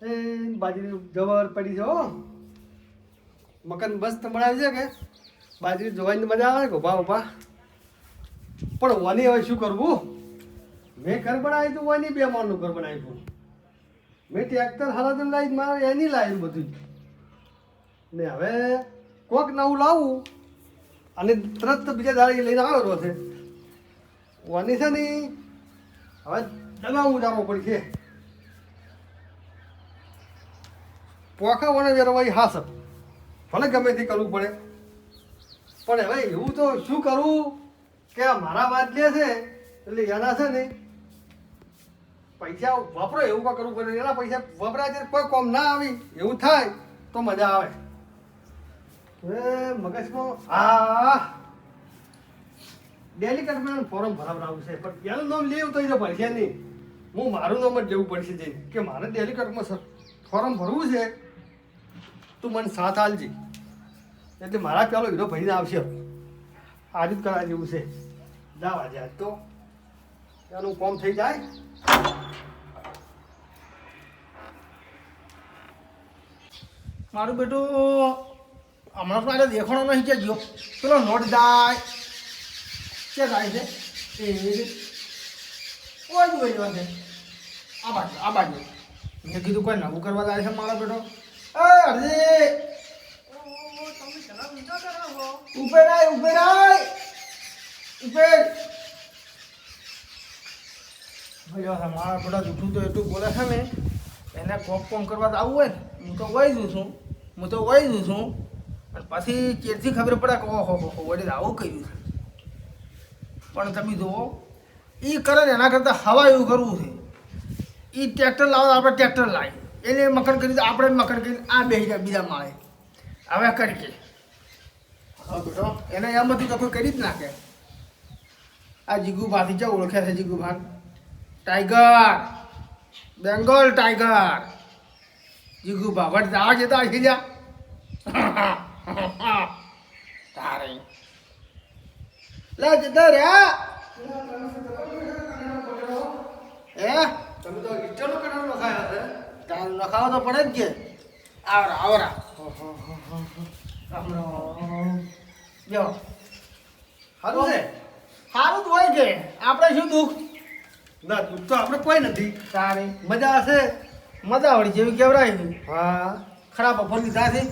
એ બાજરી જવર પડી છે હો. મકાન મસ્ત બનાવ્યું છે કે બાજરી જોવાની મજા આવે કે ઉભા ઉભા. પણ વાની હવે શું કરવું? મેં ઘર બનાવ્યું હતું વાની 2 માળનું ઘર બનાવ્યું હતું. મેં ટ્રેક્ટર હલાતું લાવી મારે એની લાવ્યું બધું. ને હવે કોક નવું લાવું અને તરત બીજા દાડે લઈને આવેલો છે. વાની છે ને હવે દગાવું જવું પડશે. પોખા વણે વેરવાઈ હાસ ભલે ગમે તે કરવું પડે. પણ હવે એવું તો શું કરવું કે મારા વાત લે છે એટલે એના છે ને પૈસા વાપરો એવું કાંઈ કરવું પડે. એના પૈસા વપરાય છે કોઈ કોમ ના આવી એવું થાય તો મજા આવે. એ મગજમાં હા ડેલિકેટમાં ફોર્મ ભરાવડાવવું છે પણ એનું નામ લેવું તો એ ભરશે નહીં. હું મારું નામ જ લેવું પડશે જઈને કે મારે ડેલિકેટમાં ફોર્મ ભરવું છે તું મને સાથ આલજે. એટલે મારા પેલો હીરો ભરીને આવશે. આજે જ કરા જેવું છે. જાવા જાય તો એનું કોમ થઈ જાય. મારું બેટું હમણાં તો આજે દેખાણો નહીં કે ગયો પેલો નોટ જાય કે જાય છે એ કોઈ જ હોય છે આ બાજુ મેં કીધું કોઈ નવું કરવા જાય છે મારો બેટો. એ અરે ઉપર આય મારા બેટા જૂઠું તો એટલું બોલે છે ને એને કોમ કરવા આવવું હોય ને હું તો વહી જઉં છું અને પછી ચેરથી ખબર પડે કે ઓહો વડે આવું કર્યું છે. પણ તમે જુઓ એ કરે ને એના કરતાં હવા એવું કરવું છે. એ ટ્રેક્ટર લાવો આપણે ટ્રેક્ટર લાવી એને મકાન કરી તો આપણે મકાન કરીને આ બેસી જાય બીજા માળે. હવે કરીએ હા બેટો એને એમાંથી તો કોઈ કરી જ નાખે. આ જીગુભાથી ક્યાં ઓળખ્યા છે? જીગુભા ટાઈગર બેંગોલ ટાઈગર જીગુભા વટ જવા જતા આવી જા તારે લે જતા રે એ તમે તો ઇસ્ટરનો કટાર લખાયા છે. તાર લખાવો તો પડે જ કે આવરા જો સારું છે. સારું જ હોય કે આપણે શું દુઃખ ના દુઃખ તો આપણે કોઈ નથી. તારે મજા હશે. મજા વળી જેવી કેવડાય હા ખરાબ બપોર લીધા છે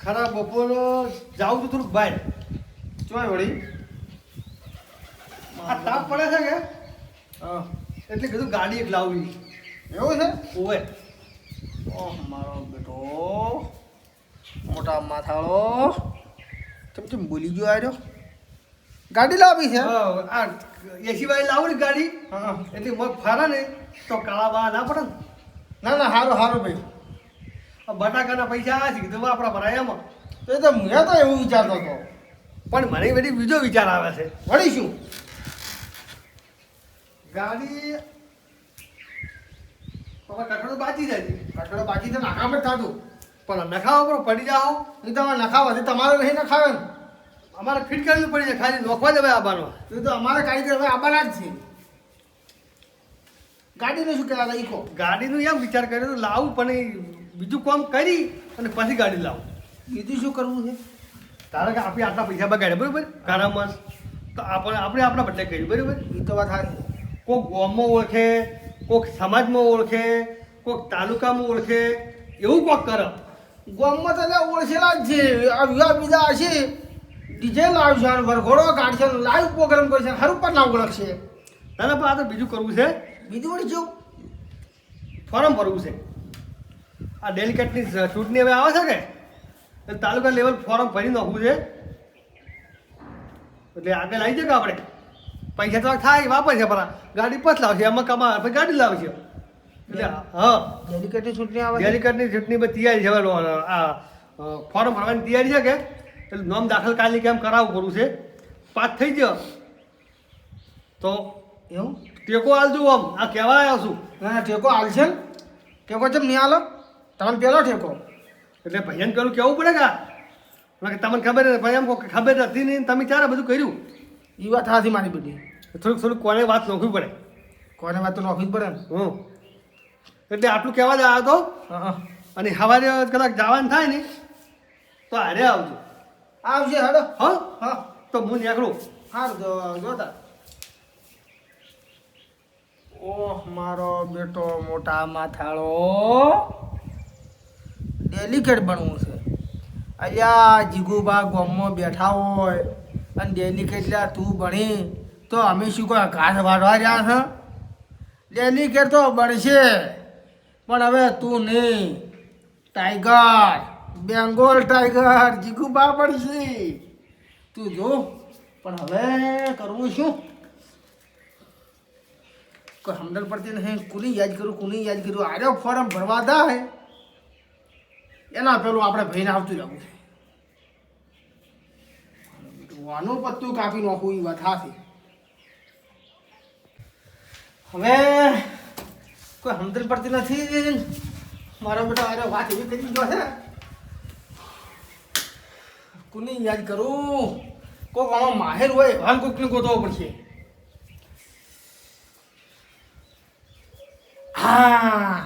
ખરા બપોર જાઉં તો થોડુંક બહાર. ચોય વળી આ તાપ પડે છે કે હા એટલે કીધું ગાડી એક લાવવી. એવું છે ઓવે ઓહ મારો બેટો મોટા માથાળો ચમ બોલી ગયો આવ્યો ગાડી લાવી છે હા આ એસી વાળી લાવું ને ગાડી હા એટલે મગ ફારા ને તો કાળા બા ના પડે ને. ના ના સારું સારું ભાઈ આ બટાકાના પૈસા આવ્યા છે કીધું આપણા ભરાય એમાં. તો એ તો મેં તો એવું વિચારતો હતો પણ મને બધી બીજો વિચાર આવે છે. વળી શું ગાડી હવે કઠોળ બાજી જાય છે. કટડો બાકી તો નાકામ જ થતું પણ નખાવો પણ પડી જાઓ એ તમારે નખાવા છે તમારે નહીં નખાવે ને અમારે ફિટ કરવી પડી જાય ખાલી નોખવા જ હવે આવવાનો. એ તો અમારે કારીગર હવે આવવાના જ છે ગાડીને શું કહેવાય ઈકો ગાડીનું એમ વિચાર કર્યો તો લાવું પણ એ બીજું કામ કરી અને પછી ગાડી લાવું. બીજું શું કરવું છે ધારો કે આપણે આટલા પૈસા બગાડ્યા બરાબર કારામાં તો આપણે આપણા બદલે કર્યું બરાબર. એ તો વાત સારી કોઈક ગામમાં ઓળખે કોઈક સમાજમાં ઓળખે કોઈક તાલુકામાં ઓળખે એવું કોઈક કરે. ગામમાં તો ઓળખેલા જ છે આ બીજા હશે ડીજે લાવશે વરઘોડો કાઢશે લાઈવ પ્રોગ્રામ કરશે હર ઉપર ના ઓળખશે તારા પર આ તો બીજું કરવું છે. બીજું વળી શું ફોર્મ ભરવું છે. આ ડેલિકેટની ચૂંટણી હવે આવે છે કે એટલે તાલુકા લેવલ ફોર્મ ભરી નાખવું છે. એટલે આગળ આવી જાય કે આપણે પૈસા તો થાય વાપરશે પણ ગાડી પછ લાવશે એમાં કમા પછી ગાડી લાવશે. એટલે હા ડેલિકેટની ચૂંટણી આવે છે ડેલિકેટની ચૂંટણી બધી તૈયારી છે. હવે આ ફોર્મ ભરવાની તૈયારી છે કે એટલે નામ દાખલ કાલની કેમ કરાવવું પડવું છે. પાસ થઈ ગયો તો એવું ટેકો આલજો આમ આ કહેવા આવ્યો છું. ના ના ટેકો હાલશે ને ટેકો ચમ નહીં હાલો તમને પેલો ટેકો એટલે ભાઈને પેલું કહેવું પડે કે તમને ખબર નથી ભાઈ એમ કહો કે ખબર નથી નહીં તમે ક્યારે બધું કર્યું. એ વાત હાથી મારી બેટી થોડુંક કોને વાત નોખવી પડે. કોને વાત તો નોખવી જ પડે ને હું એટલે આટલું કહેવા જ આવ્યો હતો. હા અને સવારે કદાચ જવાનું થાય ને તો હારે આવજો. આવશે હેડો. હા હા તો હું નીકળું. સારું તો જોતા. ઓહ મારો બેટો મોટા માથાળો ડેલિકેટ બનવું છે. અલ્યા જીગુબા ગામમાં બેઠા હોય અને ડેલિકેટ લ્યા તું ભણી તો અમે શું કોઈ ઘાસ વાળવા રહ્યા છે? ડેલિકેટ તો બનશે પણ હવે તું નહીં. ટાઈગર બેંગોલ ટાઈગર જીગુબા બનશે તું જો. પણ હવે કરવું શું? કોઈ સમજણ પડતી નહીં. કોની યાદ કરું આર્યો ફોર્મ ભરવા થાય એના પેલું આપણે ભાઈને આવતું જવું છે. વાનું પત્તું કાપી નાખવું એ વાત હાથી. હવે કોઈ સમજણ પડતી નથી. મારો બેટો આર્યો વાત એવી કરી ગયો છે. કોની યાદ કરું? કોઈક આમાં માહેર હોય હાલ કોઈકને ગોતવો પડશે. હા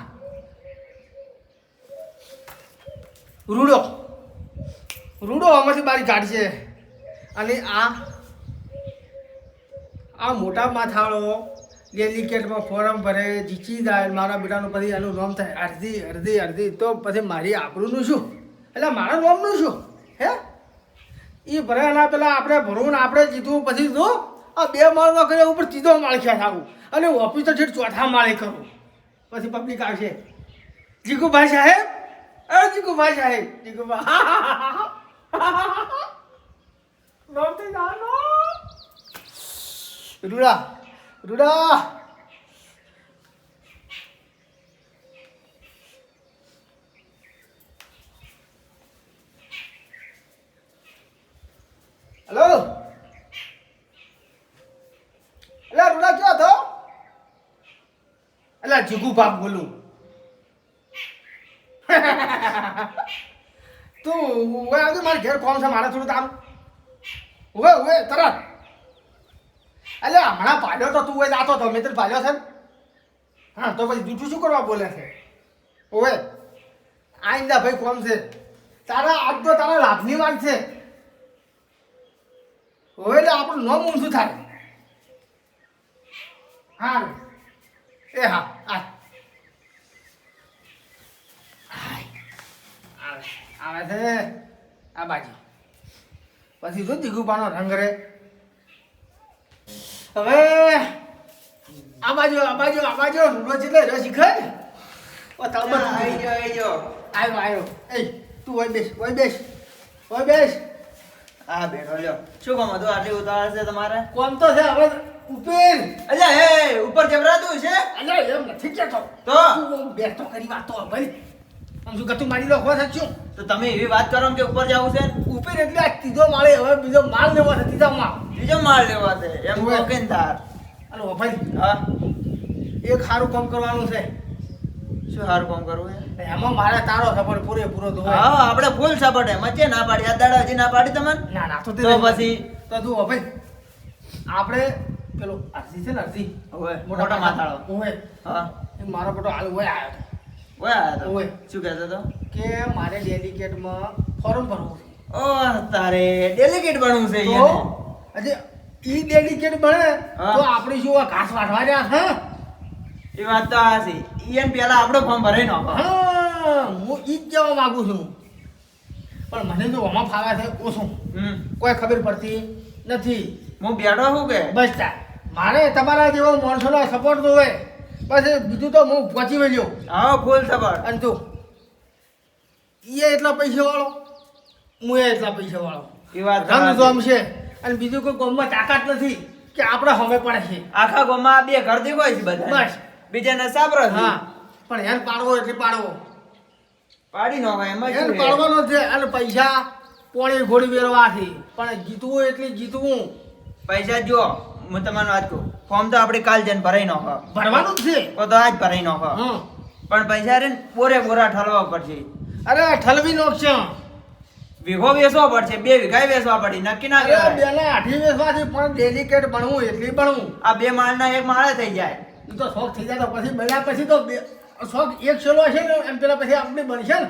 રૂડો આમાંથી બારી કાઢશે. અને આ મોટા માથાળો ડેલિકેટમાં ફોર્મ ભરે જીચી જાય મારા બેટાનું પછી એનું નામ થાય અડધી તો પછી મારી આબરૂનું શું? એટલે મારા નામનું શું? હે એ ભરાના પેલા આપણે ભરવું ને આપણે જીતવું પછી જો આ 2 માળમાં કરે ઉપર 3 માળ ખ્યા થાવું અને ઓફિસ તો ઠેઠ 4થા માળે કરું પછી પબ્લિક આવશે. જીગુભાઈ સાહેબ જીગુભાઈ સાહેબ જીગુબા રૂડા હેલો એટલે રૂડા ક્યાં હતો? એટલે જીગુ બાપ બોલું. તું હવે આવજો મારે ઘેર કોમ છે મારે થોડું તારું. હવે તરત એટલે હમણાં પાડ્યો તો તું જાતો હતો મેં તને પાડ્યો છે ને. હા તો પછી જૂઠું શું કરવા બોલે છે? હવે આઈંદા ભાઈ કોમ છે તારા આજ તો તારા લાભની વાત છે. હવે એટલે આપણું નોમ ઊંચું થાય. હા એ હા આવે છે આ બાજુ. પછી તો દીગુપાનો રંગ રે. હવે આ બાજુ રૂડો છે એટલે શીખે ને. આવ્યો એ તું હોય બેસ હા બેઠો લ્યો. શું કામ હતું આટલી ઉતાવળ છે તમારે? કોમ તો છે હવે ઉપર. અલ્યા હે ઉપર જબરાતું છે. અલ્યા એમ નથી કેતો તો તું બેઠો કરી વાત તો ભાઈ આમ શું ગતું મારી લો હો સાચું. તો તમે એવી વાત કરો ને કે ઉપર જવું છે ને? ઉપર એટલે આ 3 માળે હવે બીજો માળ લેવો છે 3 માળ. બીજો માળ લેવા છે એમ કહો કે ને તાર. અલો ભાઈ હા એક સારું કામ કરવાનું છે. શું સારું કામ કરવું છે? એમાં મારે તારો સપોર્ટ પૂરેપૂરો તો હોય. હા આપણે ફૂલ સપોર્ટ એમ છે. ના પાડી આ દાડા હજી ના પાડી તમને? ના તો તો પછી તો તું હવે આપણે પેલો અરજી છે ને અરજી ઓય મોટો માથાળો. ઓય હા એ મારો બેટો હાલ ઓય આવ્યો ઓય આયા તો ઓય. શું કહેતો તો? કે મારે ડેલિકેટમાં ફોર્મ ભરવું છે. ઓહ તારે ડેલિકેટ બનવું છે તો અહીંયા. હજી ઈ ડેલિકેટ બને હા. તો આપણે શું આ ઘાસ વાઢવા રહ્યા છે? એ વાત તો આ છે. ઈએન પહેલા આપણો ફોર્મ ભરાઈ નાખો. હા હું ઈ જ કહેવા માંગુ છું. પણ મને તો આમાં ફાવે છે ઓછું કોઈ ખબર પડતી નથી. હું બેઠો છું કે બસ તા મારે તમારા જેવો માણસોનો સપોર્ટ તો હોય. પછી બીજું તો હું પહોંચી વળ્યો. હા ફૂલ સપોર્ટ. અને તું એ એટલા પૈસા વાળો હું એટલા પૈસા વાળો. એ વાત તો રંગ સાચી. જોમ છે અને બીજું કોઈ ગામમાં તાકાત નથી કે આપણે હવે પડે છે. આખા ગામમાં બે ઘર દેખાય છે બધા. બસ. બીજાને સાબરો છે. હા પણ હેન પાડવો એટલે પાડવો પાડી નાખો એમ જ હેન છે. પાડવાનો છે. અને પૈસા પોણી ઘોડી વેરવાથી પણ જીતવું એટલે જીતવું પૈસા જો હું તમને વાત કહું ફોર્મ તો આપણે કાલ જઈને ભરાઈ નાખો. ભરવાનું જ છે. તો આજ ભરાઈ નાખો. હમ પણ પૈસા રે ને બોરા ઠલવા પડશે. અરે ઠલવી નોખશે. વીઘો વેચવા પડશે 2 વીઘા વેચવા પડે નક્કી ના અરે કહેવાય. બેને આઠી વેસવાથી પણ ડેલિકેટ ભણવું એટલી ભણવું આ 2 માળના 1 માળે થઈ જાય. એ તો શોખ થઈ જાય તો પછી બન્યા પછી તો શોખ એક છેલ્લો હશે ને એમ પેલા પછી આપણે બનશે ને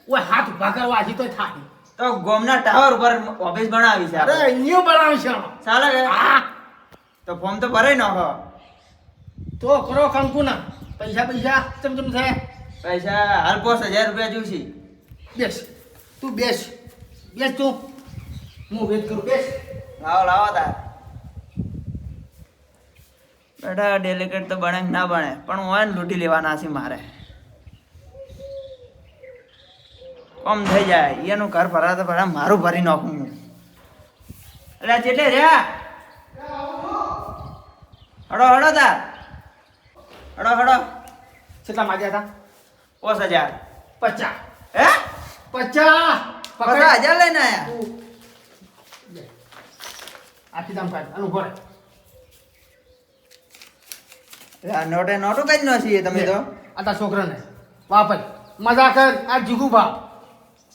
ઓય હાથ ઉભા કરવા હજી તો થાય. તો ગોમના ટાવર ઉપર ઓફિસ બનાવી છે અરે આપણે. અહીંયા બનાવશે. ચાલે કે હા તો ફોર્મ તો ભરાઈ નાખો. તો કરો કંકુના પૈસા ચમચમ છે. પૈસા હાલ 5000 રૂપિયા જોઈશે. બેસ તું બેસ તું હું વેટ કરું બેસ. લાવો તાર બેટા ડેલિકેટ તો બને કે ના બને પણ હું એને લૂંટી લેવાના છે મારે. કમ થઈ જાય એનું ઘર ભરા તો ભરા મારું ભરી નાખું હું. એટલે જેટલે રહ્યા હડો હડો તાર હડો કેટલા માગ્યા હતા? 5000. 50. હે 50. 50,000 લઈને આયા. આખી દામ કાઢ આનું ભરે. નોટો કઈ ન છીએ તમે તો. આ તારા છોકરાને વાપર મજા કર. આ જીગુભા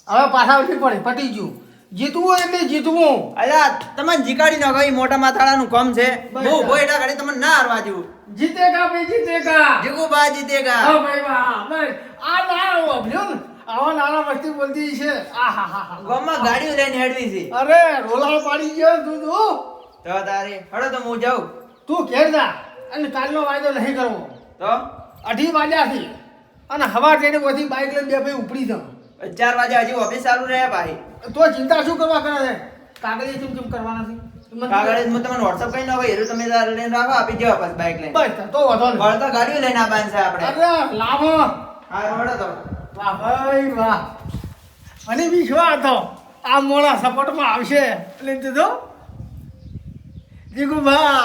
હવે પાછા ઉઠી પડે પટી ગયું. જીતવું હોય એટલે જીતવું. અલ્યા તમે જીકાડી નાખો એ મોટા માથાળાનું કામ છે. બસ. બહુ ઉભો એટલા ઘડી તમને ના હારવા જેવું. જીતેગા ભાઈ જીતેગા. જીગુબા જીતેગા. હા ભાઈ વાહ બસ આ ના ઓભલ્યો ને આવા નાના વસ્તી બોલતી છે. આ હા હા હા ગામમાં ગાડીઓ લઈને હેડવી છે. અરે રોલા પાડી ગયો તું તો તારે હડો તો હું જાઉં. તું ઘેર જા અને કાલનો વાયદો નહીં કરવો. તો 8 વાગ્યાથી અને હવા ટ્રેને બધી બાઇક લઈને બે ભાઈ ઉપડી જાવ. 4 વાગે હજી ઓફિસ ચાલુ રહે ભાઈ. તો ચિંતા શું કરવા કરે છે? કાગળિયા ચમચમ કરવાના છે. મને કાગળ હું તમને વોટ્સઅપ કરી નાખો એરું તમે તાર લઈને રાખો આપી દેવા બસ બાઇક લઈને. બસ તો વધો ને. વળતા ગાડીઓ લઈને આવવાની છે આપણે. અરે લાવો. હા હડો તો. વાહ ભાઈ વાહ. અને વિશ્વાસ હતો આ મોડા સપોર્ટમાં આવશે એટલે તો જીગુભા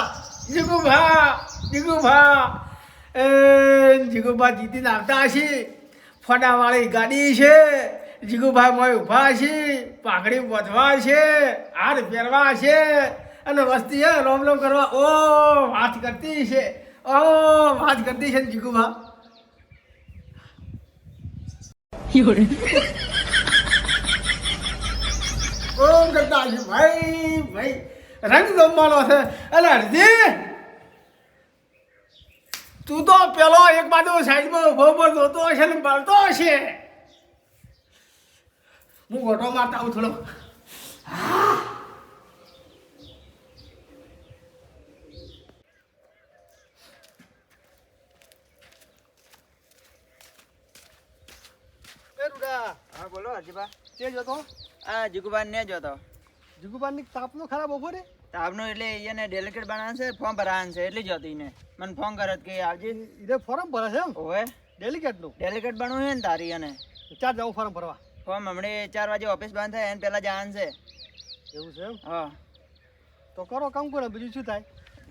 જીગુભા જીતીને આવતા હશે. ફોડાવાળી ગાડી છે. જીગુભાઈ મોય ઊભા છે. પાઘડી બાંધવા છે. હાર પહેરવા છે. અને વસ્તી હે રોમ રોમ કરવા ઓ વાત કરતી છે. ને જીગુભા ઓમ કરતા છે ભાઈ રંગ જમવાનો છે. અરે હરજી તું તો પેલો એક બાજુ સાઈડમાં ઉભો જોતો હશે ને બળતો હશે. હું ગોટો મારતા આવું થોડો. હા બોલો હજીબા. તે જતો આ જીગુબા ને જોતો. જીગુબાની તાપનો ખરાબ બપોરે આપનું એટલે એને ડેલિકેટ બનાવવાનું છે ફોર્મ ભરવાનું છે એટલે જ હતી ને મને ફોન કર્યો કે આવજે. એને ફોર્મ ભરે છે એમ ઓવે ડેલિકેટનું. ડેલિકેટ બનવું છે ને તારી અને ચાર જવું ફોર્મ ભરવા. ફોર્મ હમણે 4 વાગે ઓફિસ બંધ થાય એને પહેલા જવાનું છે. એવું છે એમ હા તો કરો કામ કરો બીજું શું થાય.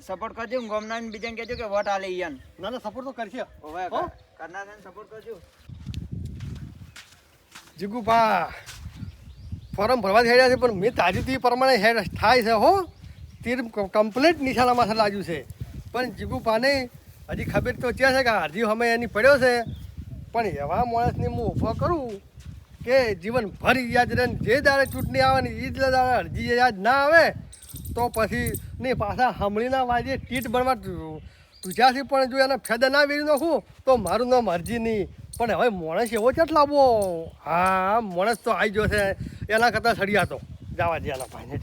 સપોર્ટ કરજો ગોમના બીજાને કહેજો કે વોટ આલે ઈયન. ના ના સપોર્ટ તો કરશે. ઓવે હો? કરના છે સપોર્ટ કરજો. જીગુભા ફોર્મ ભરવા થઈ રહ્યા છે પણ મેં તાજુથી પ્રમાણે હેડ થાય છે હો. તીર કમ્પ્લીટ નિશાનામાં લાગ્યું છે પણ જીગુભાને હજી ખબર તો છે કે અરજી અમે એની પડ્યો છે પણ એવા માણસને હું ઊભો કરું કે જીવન ભર યાદ રહે. જે દાડે ચૂંટણી આવે ને એ જ દાડે અરજી યાદ ના આવે તો પછી નહીં પાછા હમણીના વાજે ટીટ બનવા તુજ્યાથી પણ જો એને ફેદા ના વેરી નાખું તો મારું નામ અરજી નહીં. પણ હવે માણસ એવો ચટ લાવવો. હા માણસ તો આવી ગયો છે એના કરતાં સળિયા તો જવા દે એના ભાઈને.